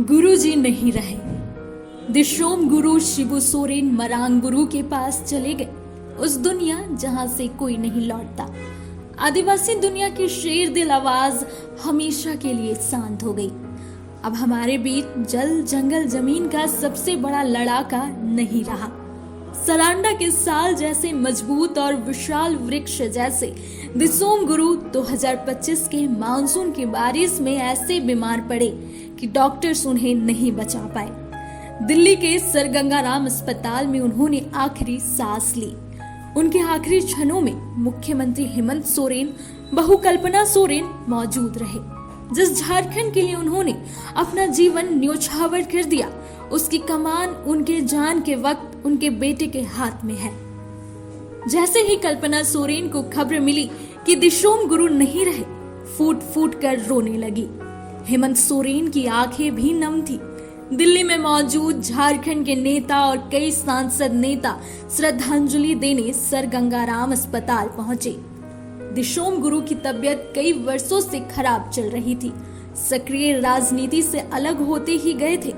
गुरुजी नहीं रहे। दिशोम गुरु शिबू सोरेन मरांग गुरु के पास चले गए, उस दुनिया जहां से कोई नहीं लौटता। आदिवासी दुनिया की शेर दिल आवाज हमेशा के लिए शांत हो गई। अब हमारे बीच जल जंगल जमीन का सबसे बड़ा लड़ाका नहीं रहा। सलांडा के साल जैसे मजबूत और विशाल वृक्ष जैसे दिसोम गुरु 2025 के मानसून की बारिश में ऐसे बीमार पड़े कि डॉक्टर्स उन्हें नहीं बचा पाए। दिल्ली के सर गंगाराम अस्पताल में उन्होंने आखिरी सांस ली। उनके आखिरी क्षणों में मुख्यमंत्री हेमंत सोरेन, बहू कल्पना सोरेन मौजूद रहे। जिस झारखंड के लिए उन्होंने अपना जीवन न्योछावर कर दिया, उसकी कमान उनके जान के वक्त उनके बेटे के हाथ में है। जैसे ही कल्पना सोरेन को खबर मिली कि दिशोम गुरु नहीं रहे, फूट फूट कर रोने लगी। हेमंत सोरेन की आंखें भी नम थी। दिल्ली में मौजूद झारखंड के नेता और कई सांसद नेता श्रद्धांजलि देने सर गंगाराम अस्पताल पहुंचे। दिशोम गुरु की तबीयत कई वर्षों से खराब चल रही थी। सक्रिय राजनीति से अलग होते ही गए थे।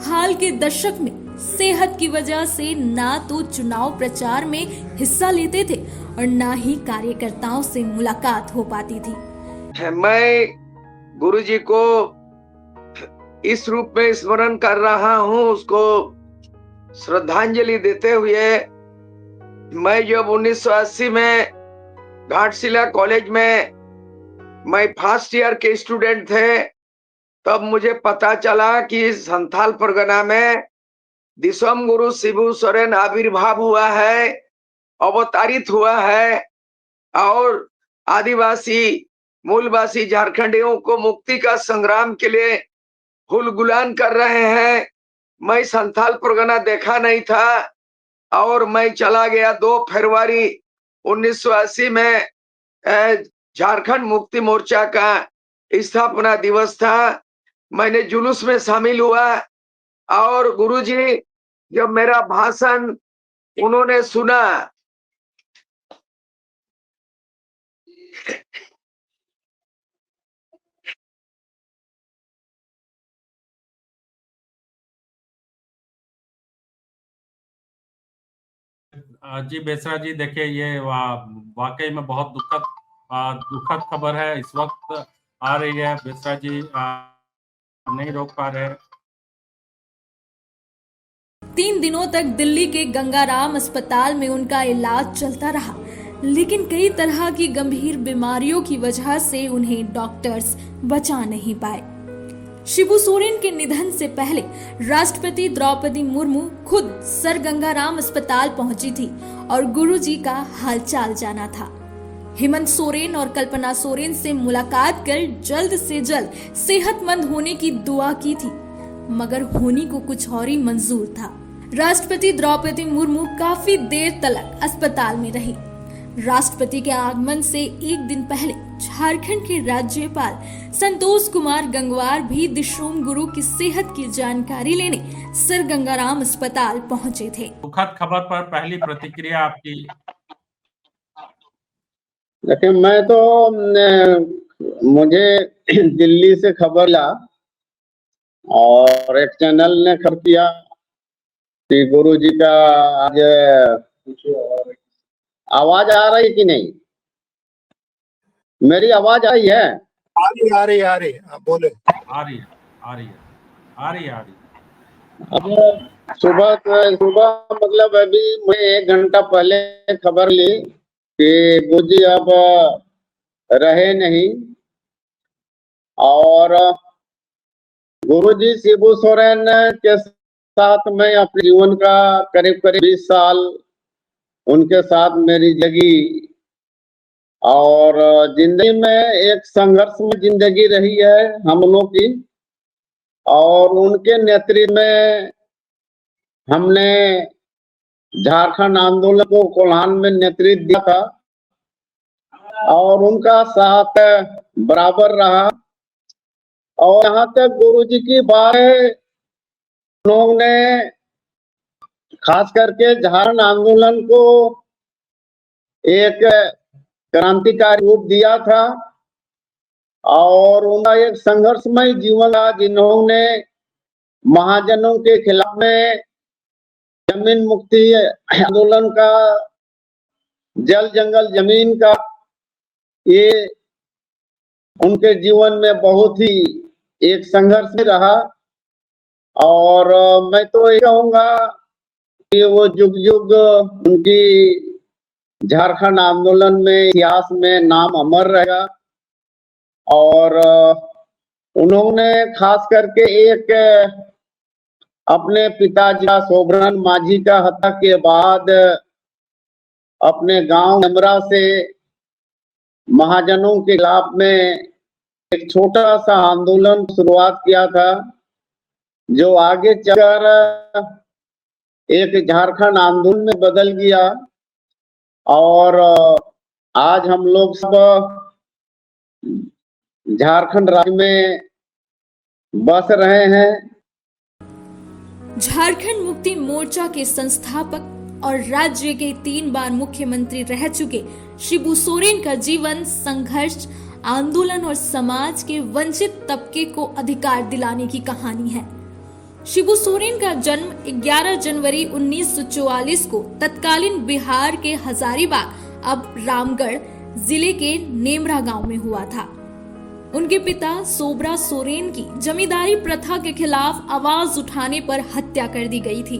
हाल के दशक में सेहत की वजह से ना तो चुनाव प्रचार में हिस्सा लेते थे और ना ही कार्यकर्ताओं से मुलाकात हो पाती थी। मैं गुरुजी को इस रूप में स्मरण कर रहा हूँ, उसको श्रद्धांजलि देते हुए। मैं जब 1980 में घाटशिला कॉलेज में मैं फर्स्ट ईयर के स्टूडेंट थे, तब मुझे पता चला कि संथाल परगना में दिसोम गुरु शिबू सोरेन आविर्भाव हुआ है, अवतारित हुआ है और आदिवासी मूलवासी झारखंडियों को मुक्ति का संग्राम के लिए हुलगुलान कर रहे हैं। मैं संथाल परगना देखा नहीं था और मैं चला गया 2 फरवरी 1980 में झारखंड मुक्ति मोर्चा का स्थापना दिवस था। मैंने जुलूस में शामिल हुआ और गुरुजी जब मेरा भाषण उन्होंने सुना, जी बेसरा जी, देखिए ये वाकई में बहुत दुखद खबर है इस वक्त आ रही है। बेसरा जी नहीं रोक पा रहे। 3 दिनों तक दिल्ली के गंगाराम अस्पताल में उनका इलाज चलता रहा, लेकिन कई तरह की गंभीर बीमारियों की वजह से उन्हें डॉक्टर्स बचा नहीं पाए। शिबू सोरेन के निधन से पहले राष्ट्रपति द्रौपदी मुर्मू खुद सर गंगाराम अस्पताल पहुंची थी और गुरुजी का हालचाल जाना था। हेमंत सोरेन और कल्पना सोरेन से मुलाकात कर जल्द से जल्द सेहतमंद होने की दुआ की थी, मगर होनी को कुछ और ही मंजूर था। राष्ट्रपति द्रौपदी मुर्मू काफी देर तक अस्पताल में रही। राष्ट्रपति के आगमन से एक दिन पहले झारखंड के राज्यपाल संतोष कुमार गंगवार भी दिशोम गुरु की सेहत की जानकारी लेने सर गंगाराम अस्पताल पहुंचे थे। दुखद खबर पर पहली प्रतिक्रिया आपकी? देखिए, मैं तो मुझे दिल्ली से खबर ला और एक चैनल ने खबर किया कि गुरुजी का आज आवाज आ रही कि नहीं? मेरी आवाज आई है? आ रही बोले। आ रही है। अब सुबह मतलब अभी मैं 1 घंटा पहले खबर ली कि गुरुजी अब रहे नहीं और गुरुजी शिबू सोरेन के साथ मैं अपने जीवन का करीब 20 साल उनके साथ मेरी जिंदगी और जिंदगी में एक संघर्ष में जिंदगी रही है हम लोगों की, और उनके नेतृत्व में हमने झारखंड आंदोलन को कोल्हान में नेतृत्व दिया था और उनका साथ बराबर रहा। और यहाँ तक गुरुजी की बात है, उन्होंने खास करके झारखंड आंदोलन को एक क्रांतिकारी रूप दिया था और उनका एक संघर्षमय जीवन था, जिन्होंने महाजनों के खिलाफ में जमीन मुक्ति आंदोलन का, जल जंगल जमीन का, ये उनके जीवन में बहुत ही एक संघर्ष रहा। और मैं तो ये कहूंगा कि वो जुग जुग उनकी झारखंड आंदोलन में, इतिहास में नाम अमर रहेगा। और उन्होंने खास करके एक अपने पिताजी का, सोबरन माझी का हत्या के बाद अपने गांव नेमरा से महाजनों के खिलाफ में एक छोटा सा आंदोलन शुरुआत किया था, जो आगे चलकर एक झारखंड आंदोलन में बदल गया। और आज हम लोग सब झारखंड राज्य में बस रहे हैं। झारखंड मुक्ति मोर्चा के संस्थापक और राज्य के 3 बार मुख्यमंत्री रह चुके शिबू सोरेन का जीवन संघर्ष, आंदोलन और समाज के वंचित तबके को अधिकार दिलाने की कहानी है। शिबू सोरेन का जन्म 11 जनवरी 1944 को तत्कालीन बिहार के हजारीबाग, अब रामगढ़ जिले के नेमरा गांव में हुआ था। उनके पिता सोबरा सोरेन की जमींदारी प्रथा के खिलाफ आवाज उठाने पर हत्या कर दी गई थी।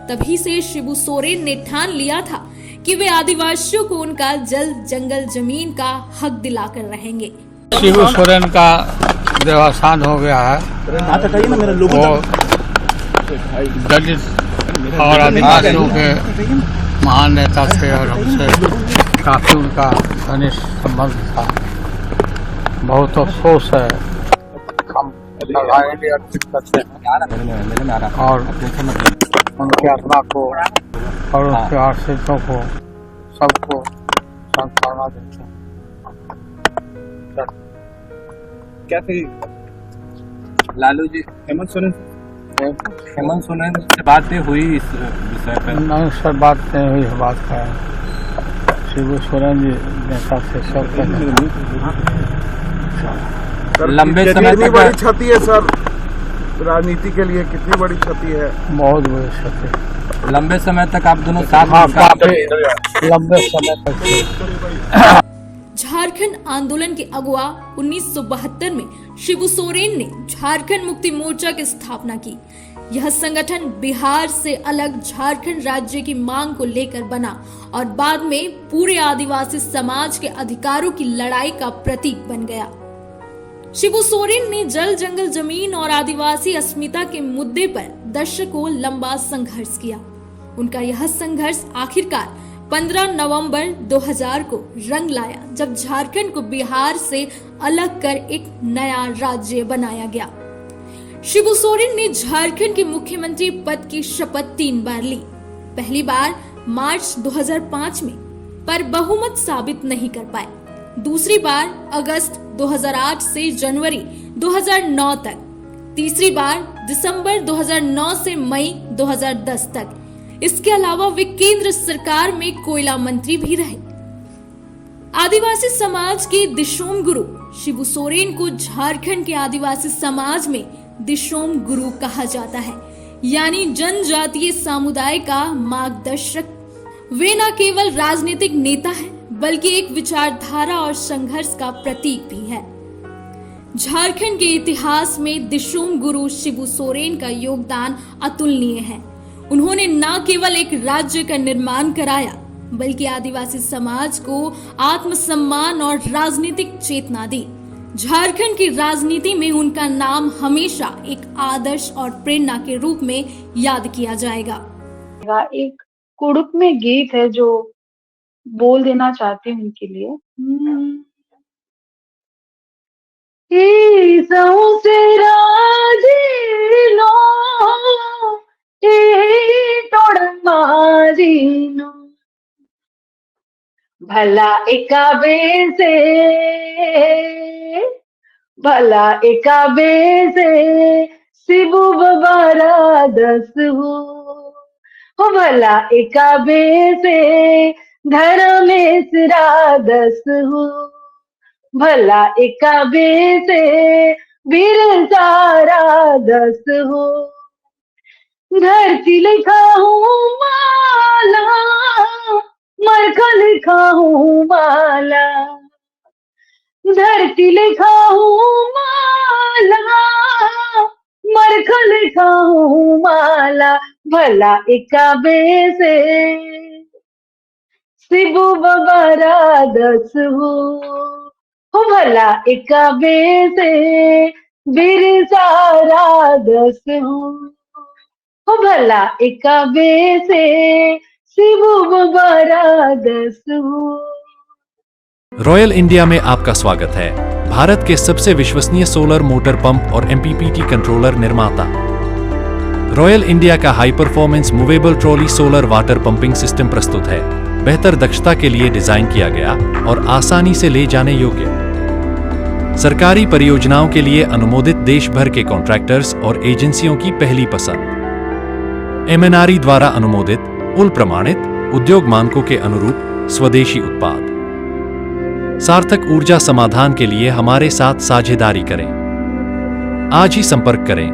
तभी से शिबू सोरेन ने ठान लिया था कि वे आदिवासियों को उनका जल जंगल जमीन का हक दिलाकर रहेंगे। शिबू सोरेन का देहावसान हो गया है। वो दलित और आदिवासियों के महान नेता थे और हमसे काफी उनका घनिष्ठ संबंध था। बहुत अफसोस है, हम श्रद्धांजलि अर्पित करते हैं और उनके आत्मा को और उनके आश्रितों को, सबको सांत्वना देते हैं। क्या थी लालू जी, हेमंत सोरेन से बातें हुई इस विषय पर? नहीं सर, बात नहीं हुई है। बात का शिबू सोरेन जी नेता से सब लंबे समय कितनी बड़ी क्षति है सर राजनीति के लिए, कितनी बड़ी क्षति है? बहुत बड़ी क्षति। लंबे समय तक आप दोनों साथ लंबे समय तक। झारखंड आंदोलन के अगुआ 1972 में शिबू सोरेन ने झारखंड मुक्ति मोर्चा की स्थापना की। यह संगठन बिहार से अलग झारखंड राज्य की मांग को लेकर बना और बाद में पूरे आदिवासी समाज के अधिकारों की लड़ाई का प्रतीक बन गया। शिबू सोरेन ने जल जंगल जमीन और आदिवासी अस्मिता के मुद्दे पर दशकों लंबा संघर्ष किया। उनका यह संघर्ष आखिरकार 15 नवंबर 2000 को रंग लाया, जब झारखंड को बिहार से अलग कर एक नया राज्य बनाया गया। शिबू सोरेन ने झारखंड के मुख्यमंत्री पद की शपथ 3 बार ली। पहली बार मार्च 2005 में, पर बहुमत साबित नहीं कर पाए। दूसरी बार अगस्त 2008 से जनवरी 2009 तक। तीसरी बार दिसंबर 2009 से मई 2010 तक। इसके अलावा वे केंद्र सरकार में कोयला मंत्री भी रहे। आदिवासी समाज के दिशोम गुरु शिबू सोरेन को झारखंड के आदिवासी समाज में दिशोम गुरु कहा जाता है, यानी जनजातीय समुदाय का मार्गदर्शक। वे न केवल राजनीतिक नेता हैं, बल्कि एक विचारधारा और संघर्ष का प्रतीक भी है। झारखंड के इतिहास में दिशोम गुरु शिबू सोरेन का योगदान अतुलनीय है। उन्होंने न केवल एक राज्य का निर्माण कराया, बल्कि आदिवासी समाज को आत्मसम्मान और राजनीतिक चेतना दी। झारखंड की राजनीति में उनका नाम हमेशा एक आदर्श और प्रेरणा के रूप में याद किया जाएगा। एक कुड़ुक में गीत है जो बोल देना चाहती हूँ उनके लिए। से राजी लो मारीनो भला एकाबे से शिबू बबारा 10 हो भला एकाबे से धर्मेश्वरा 10 हो भला एकाबे से वीर सारा 10 हो धरती लिखा हूँ माला, मरखा लिखा हूँ माला, धरती लिखा हूँ माला, मरखा लिखा हूँ माला, भला इकाबे से शिबू बबारा दस हो भला इकाबे से बिरसारा दस हो भला इकाबे से शिबू बबारा दस हो। रॉयल इंडिया में आपका स्वागत है। भारत के सबसे विश्वसनीय सोलर मोटर पंप और MPPT कंट्रोलर निर्माता रॉयल इंडिया का high performance movable trolley solar water pumping system प्रस्तुत है। बेहतर दक्षता के लिए डिजाइन किया गया और आसानी से ले जाने योग्य। सरकारी परियोजनाओं के लिए अनुमोदित देश भर के कॉन्ट्रैक्टर्स और एजेंसियों की पहली पसंद। MNRE द्वारा अनुमोदित, उल प्रमाणित, उद्योग मानकों के अनुरूप स्वदेशी उत्पाद। सार्थक ऊर्जा समाधान के लिए हमारे साथ साझेदारी करें। आज ही संपर्क करें